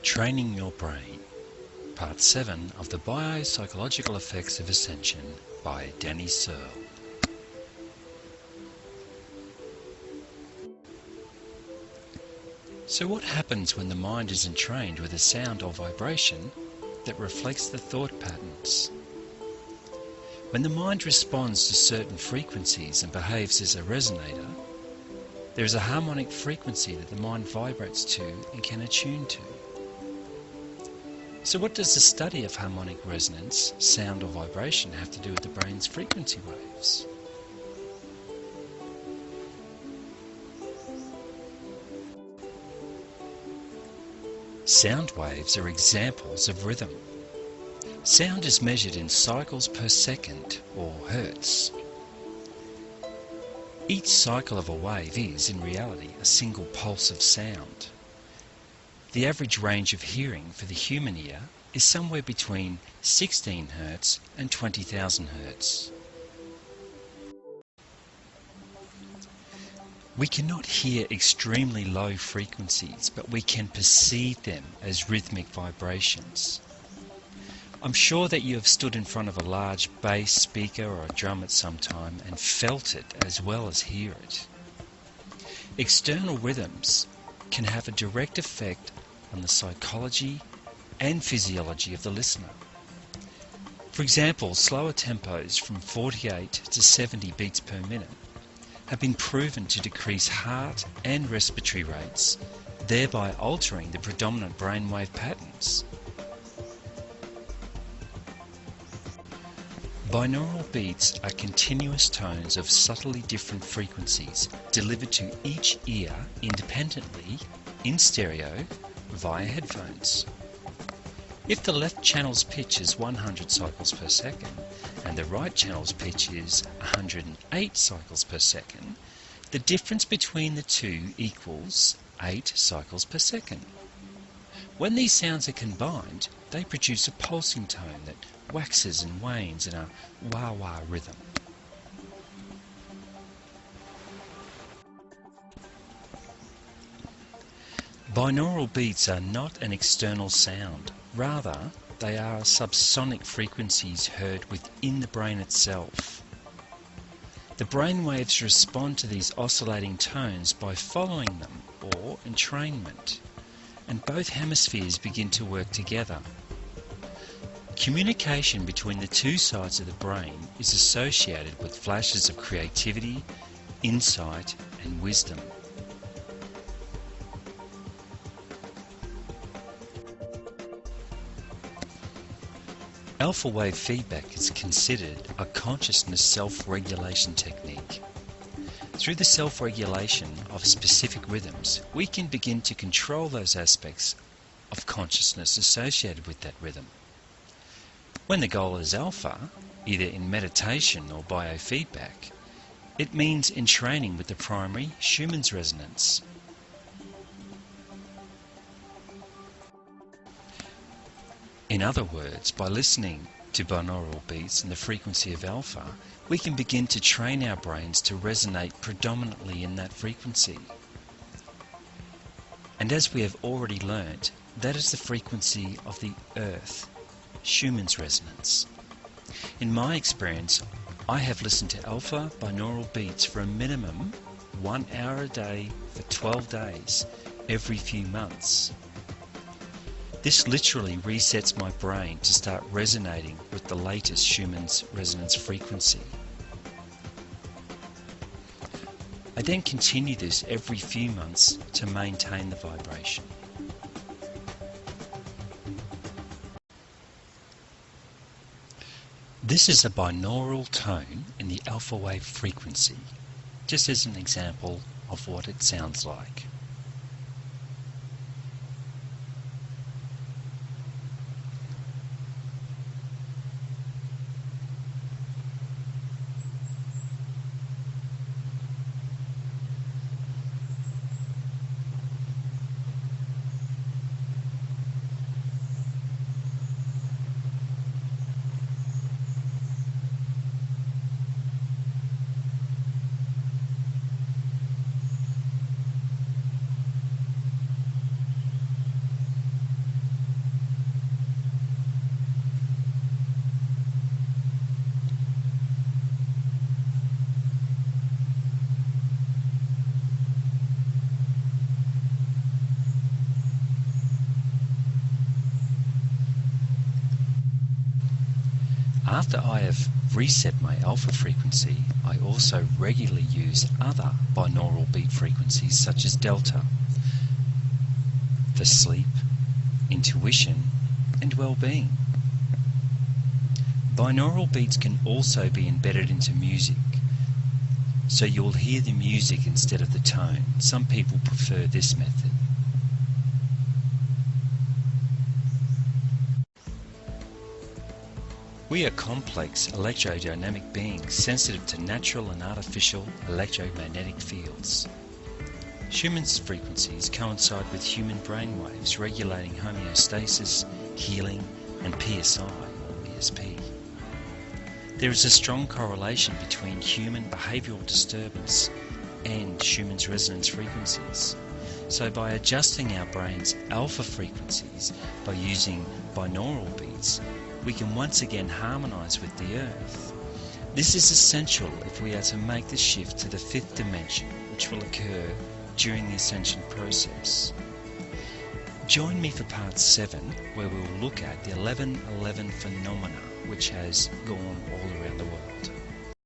Training Your Brain, Part 7 of the Biopsychological Effects of Ascension by Danny Searle. So what happens when the mind is entrained with a sound or vibration that reflects the thought patterns? When the mind responds to certain frequencies and behaves as a resonator, there is a harmonic frequency that the mind vibrates to and can attune to. So what does the study of harmonic resonance, sound or vibration have to do with the brain's frequency waves? Sound waves are examples of rhythm. Sound is measured in cycles per second, or hertz. Each cycle of a wave is, in reality, a single pulse of sound. The average range of hearing for the human ear is somewhere between 16 Hz and 20,000 Hz. We cannot hear extremely low frequencies, but we can perceive them as rhythmic vibrations. I'm sure that you have stood in front of a large bass speaker or a drum at some time and felt it as well as hear it. External rhythms can have a direct effect on the psychology and physiology of the listener. For example, slower tempos from 48 to 70 beats per minute have been proven to decrease heart and respiratory rates, thereby altering the predominant brainwave patterns. Binaural beats are continuous tones of subtly different frequencies delivered to each ear independently in stereo via headphones. If the left channel's pitch is 100 cycles per second and the right channel's pitch is 108 cycles per second, the difference between the two equals 8 cycles per second. When these sounds are combined, they produce a pulsing tone that waxes and wanes in a wah-wah rhythm. Binaural beats are not an external sound. Rather, they are subsonic frequencies heard within the brain itself. The brain waves respond to these oscillating tones by following them, or entrainment, and both hemispheres begin to work together. Communication between the two sides of the brain is associated with flashes of creativity, insight, and wisdom. Alpha wave feedback is considered a consciousness self-regulation technique. Through the self-regulation of specific rhythms, we can begin to control those aspects of consciousness associated with that rhythm. When the goal is alpha, either in meditation or biofeedback, it means entraining with the primary Schumann's resonance. In other words, by listening to binaural beats in the frequency of alpha, we can begin to train our brains to resonate predominantly in that frequency. And as we have already learnt, that is the frequency of the Earth, Schumann's resonance. In my experience, I have listened to alpha binaural beats for a minimum 1 hour a day for 12 days, every few months. This literally resets my brain to start resonating with the latest Schumann's resonance frequency. I then continue this every few months to maintain the vibration. This is a binaural tone in the alpha wave frequency, just as an example of what it sounds like. After I have reset my alpha frequency, I also regularly use other binaural beat frequencies such as delta for sleep, intuition, and well-being. Binaural beats can also be embedded into music, so you'll hear the music instead of the tone. Some people prefer this method. We are complex electrodynamic beings sensitive to natural and artificial electromagnetic fields. Schumann's frequencies coincide with human brain waves regulating homeostasis, healing, and PSI or ESP. There is a strong correlation between human behavioural disturbance and Schumann's resonance frequencies. So by adjusting our brain's alpha frequencies by using binaural beats, we can once again harmonize with the earth. This is essential if we are to make the shift to the fifth dimension, which will occur during the Ascension process. Join me for part 7, where we will look at the 1111 phenomena which has gone all around the world.